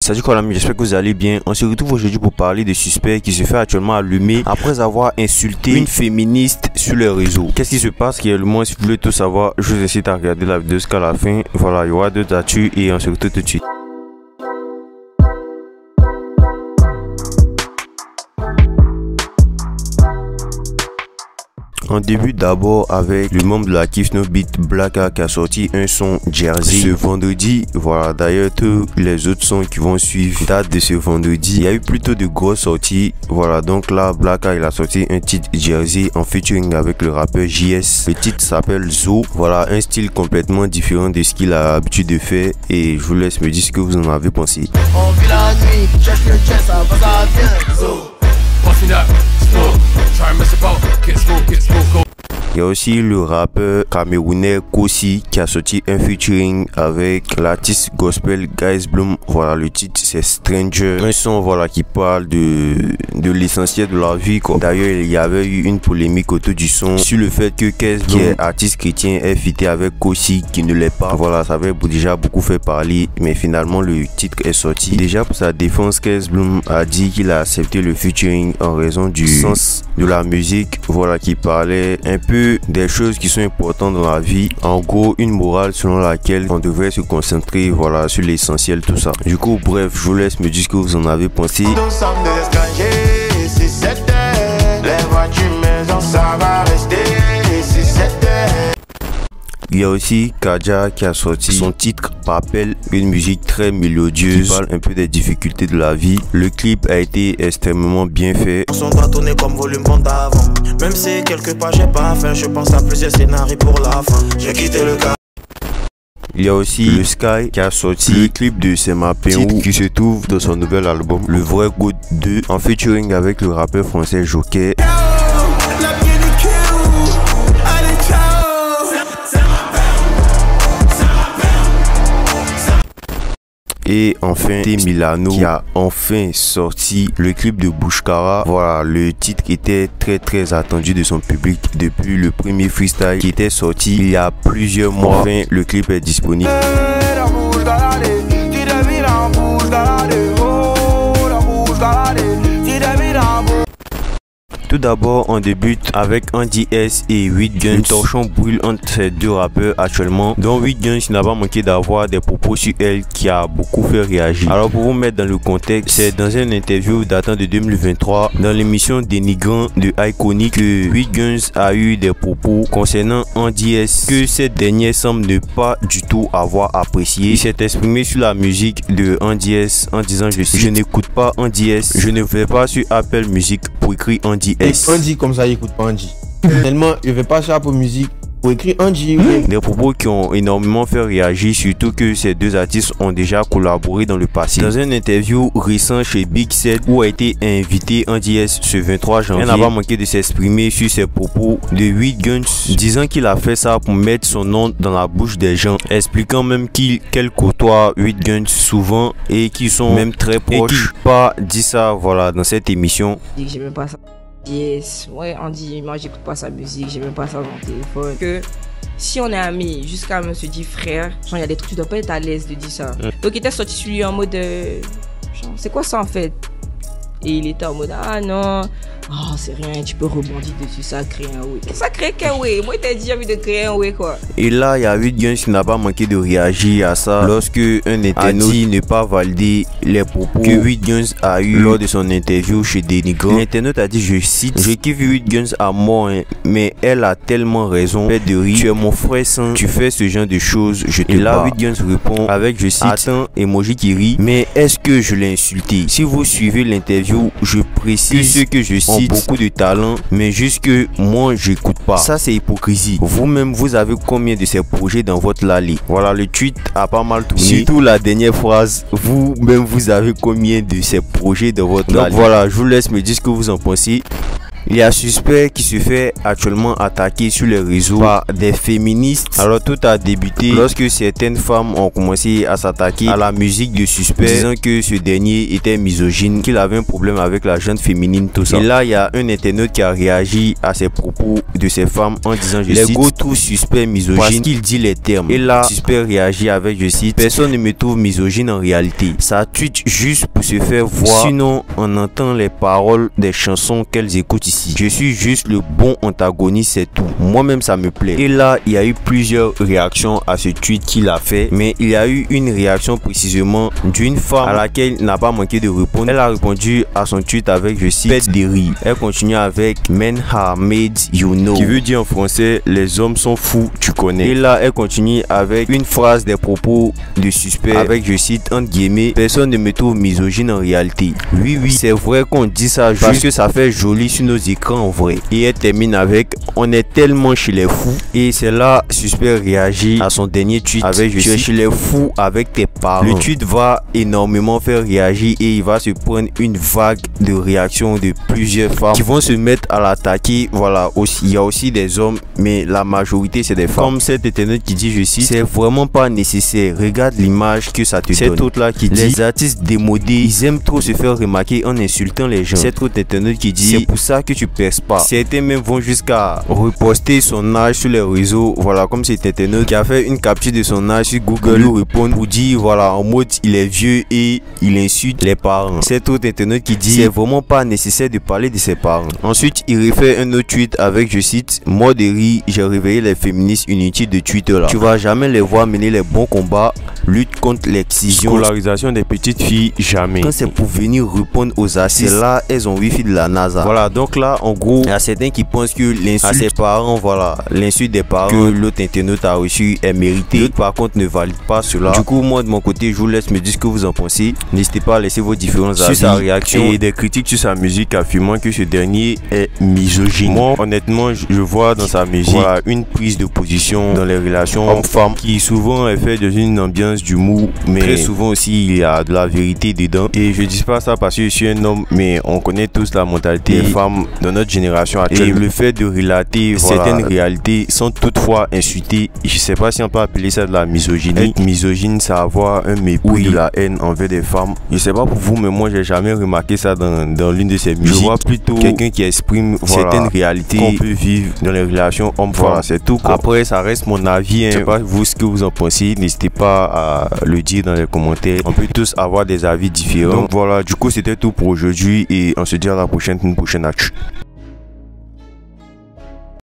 Salut quoi l'ami, j'espère que vous allez bien. On se retrouve aujourd'hui pour parler de suspect qui se fait actuellement allumer après avoir insulté une féministe sur les réseaux. Qu'est-ce qui se passe réellement? Si vous voulez tout savoir, je vous incite à regarder la vidéo jusqu'à la fin. Voilà, il y aura deux statuts et on se retrouve tout de suite. On débute d'abord avec le membre de la Keep No Beat Blacka qui a sorti un son Jersey ce vendredi. Voilà, d'ailleurs tous les autres sons qui vont suivre datent de ce vendredi. Il y a eu plutôt de grosses sorties. Voilà, donc là Blacka il a sorti un titre Jersey en featuring avec le rappeur JS. Le titre s'appelle Zo. Voilà, un style complètement différent de ce qu'il a l'habitude de faire et je vous laisse me dire ce que vous en avez pensé. On vit la nuit, check le chest, ça va, ça vient, Zo. Il y a aussi le rappeur camerounais Kossi qui a sorti un featuring avec l'artiste gospel Guys Bloom. Voilà, le titre c'est Stranger, un son voilà qui parle de l'essentiel de la vie quoi. D'ailleurs il y avait eu une polémique autour du son sur le fait que Guys Bloom, qui est artiste chrétien, est fité avec Kossi qui ne l'est pas. Voilà, ça avait déjà beaucoup fait parler, mais finalement le titre est sorti. Déjà pour sa défense, Guys Bloom a dit qu'il a accepté le featuring en raison du sens de la musique, voilà, qui parlait un peu des choses qui sont importantes dans la vie, en gros une morale selon laquelle on devrait se concentrer voilà sur l'essentiel, tout ça. Du coup bref, je vous laisse me dire ce que vous en avez pensé. Nous sommes des étrangers, si c'était les voitures maison, ça va rester, si c'était. Il y a aussi Kaja qui a sorti son titre Papel, une musique très mélodieuse qui parle un peu des difficultés de la vie. Le clip a été extrêmement bien fait. Son doit tourner comme volume bon d'avant. Même si quelque part j'ai pas faim, je pense à plusieurs scénarios pour la fin. J'ai quitté le cas. Il y a aussi le Sky qui a sorti le clip de C'est ma Péou qui se trouve dans son nouvel album Le Vrai Goût 2 en featuring avec le rappeur français Joker. Et enfin T Milano qui a enfin sorti le clip de Bouchkara. Voilà, le titre était très attendu de son public depuis le premier freestyle qui était sorti il y a plusieurs mois. Enfin le clip est disponible. Tout d'abord, on débute avec Andy S et 8 Guns. Le torchon brûle entre ces deux rappeurs actuellement, dont 8 Guns n'a pas manqué d'avoir des propos sur elle qui a beaucoup fait réagir. Alors pour vous mettre dans le contexte, c'est dans une interview datant de 2023 dans l'émission Dénigrant de Iconic que 8 Guns a eu des propos concernant Andy S que cette dernière semble ne pas du tout avoir apprécié. Il s'est exprimé sur la musique de Andy S en disant, je cite, je n'écoute pas Andy S, je ne vais pas sur Apple Music pour écrire Andy S. Andy comme ça, il écoute pas Andy. Tellement, je vais pas sur Apple Music pour écrire Andy. Des propos qui ont énormément fait réagir, surtout que ces deux artistes ont déjà collaboré dans le passé. Dans une interview récente chez Big Set où a été invité Andy S ce 23 janvier, il n'a pas manqué de s'exprimer sur ses propos de 8 Guns, disant qu'il a fait ça pour mettre son nom dans la bouche des gens, expliquant même qu'elle côtoie 8 Guns souvent et qu'ils sont même très proches. Et qu'il pas dit ça voilà dans cette émission. J'ai même pas ça. Yes, ouais, Andy, moi j'écoute pas sa musique, j'ai même pas ça dans mon téléphone. Que si on est amis, jusqu'à me se dire frère, genre il y a des trucs, tu dois pas être à l'aise de dire ça. Donc il était sorti sur lui en mode, genre, c'est quoi ça en fait? Et il était en mode, ah non, oh, c'est rien, tu peux rebondir dessus, ça crée un way. Ça crée qu'un way, moi t'as dit envie de créer un way quoi. Et là, il y a 8 Guns qui n'a pas manqué de réagir à ça lorsque un internaute dit ne pas valider les propos que 8 Guns a eu lors de son interview chez Dénigrant. L'internaute a dit, je cite, je kiffe 8 Guns à mort, hein, mais elle a tellement raison, fait de rire, tu es mon frère saint, tu fais ce genre de choses, je te bats. Et là 8 Guns répond avec, je cite, attends, emoji qui rit, mais est-ce que je l'ai insulté? Si vous suivez l'interview, je précise que ceux que je cite ont beaucoup de talent, mais juste que moi j'écoute pas. Ça c'est hypocrisie. Vous-même vous avez combien de ces projets dans votre lali? Voilà, le tweet a pas mal tourné. Surtout la dernière phrase, vous-même vous avez combien de ces projets dans votre lali? Donc voilà, je vous laisse me dire ce que vous en pensez. Il y a Suspect qui se fait actuellement attaquer sur les réseaux par des féministes. Alors tout a débuté lorsque certaines femmes ont commencé à s'attaquer à la musique de Suspect, disant que ce dernier était misogyne, qu'il avait un problème avec la gente féminine, tout ça. Et là, il y a un internaute qui a réagi à ces propos de ces femmes en disant, je cite, les go trouvent Suspect misogyne parce qu'il dit les termes. Et là, Suspect réagit avec, je cite, personne ne me trouve misogyne en réalité. Ça tweet juste pour se faire voir. Sinon, on entend les paroles des chansons qu'elles écoutent ici. Je suis juste le bon antagoniste, c'est tout. Moi-même, ça me plaît. Et là, il y a eu plusieurs réactions à ce tweet qu'il a fait, mais il y a eu une réaction précisément d'une femme à laquelle il n'a pas manqué de répondre. Elle a répondu à son tweet avec, je cite, pète de rire. Elle continue avec Men are made you know, qui veut dire en français les hommes sont fous, tu connais. Et là, elle continue avec une phrase des propos de Suspect avec, je cite, entre guillemets, personne ne me trouve misogyne en réalité. Oui, c'est vrai qu'on dit ça juste parce que ça fait joli sur nos écrans en vrai. Et elle termine avec, on est tellement chez les fous. Et c'est là Suspect réagit à son dernier tweet avec, je suis chez les fous avec tes parents. Le tweet va énormément faire réagir et il va se prendre une vague de réactions de plusieurs femmes qui vont se mettre à l'attaquer. Voilà, aussi, il y a aussi des hommes, mais la majorité c'est des femmes. Comme cet internaute qui dit, je cite, c'est vraiment pas nécessaire, regarde l'image que ça te donne. Cet autre là qui dit, les artistes démodés, ils aiment trop se faire remarquer en insultant les gens. Cet autre internaute qui dit, c'est pour ça que tu perces pas. Certains même vont jusqu'à reposter son âge sur les réseaux. Voilà, comme cet internaute qui a fait une capture de son âge sur Google, lui répond pour dire, voilà, en mode il est vieux et il insulte les parents. Cet autre internaute qui dit, c'est vraiment pas nécessaire de parler de ses parents. Ensuite, il refait un autre tweet avec, je cite, moi de rire, j'ai réveillé les féministes inutiles de Twitter là. Tu vas jamais les voir mener les bons combats, lutte contre l'excision, scolarisation des petites filles, jamais. Quand c'est pour venir répondre aux assises, là, elles ont wifi de la NASA. Voilà, donc là, en gros, il y a certains qui pensent que l'insulte à ses parents, voilà, l'insulte des parents que l'autre internaute a reçu est méritée. L'autre, par contre, ne valide pas cela. Du coup, moi, de mon côté, je vous laisse me dire ce que vous en pensez. N'hésitez pas à laisser vos différents avis sur sa réaction et des critiques sur sa musique affirmant que ce dernier est misogyne. Moi, honnêtement, je vois dans sa musique, voilà, une prise de position dans les relations hommes-femmes qui souvent est faite dans une ambiance d'humour, mais très souvent aussi il y a de la vérité dedans. Et je dis pas ça parce que je suis un homme, mais on connaît tous la mentalité des femmes de notre génération actuelle. Et le fait de relater, voilà, certaines réalités sans toutefois insulter, je sais pas si on peut appeler ça de la misogynie. Être misogyne, c'est avoir un mépris, de la haine envers des femmes. Je sais pas pour vous, mais moi j'ai jamais remarqué ça dans l'une de ces musiques. Je vois plutôt quelqu'un qui exprime, voilà, certaines réalités qu'on peut vivre dans les relations hommes-femmes. Voilà, c'est tout quoi. Après, ça reste mon avis, hein. Je sais pas vous ce que vous en pensez. N'hésitez pas à le dire dans les commentaires. On peut tous avoir des avis différents. Donc voilà, du coup c'était tout pour aujourd'hui et on se dit à la prochaine, une prochaine actu.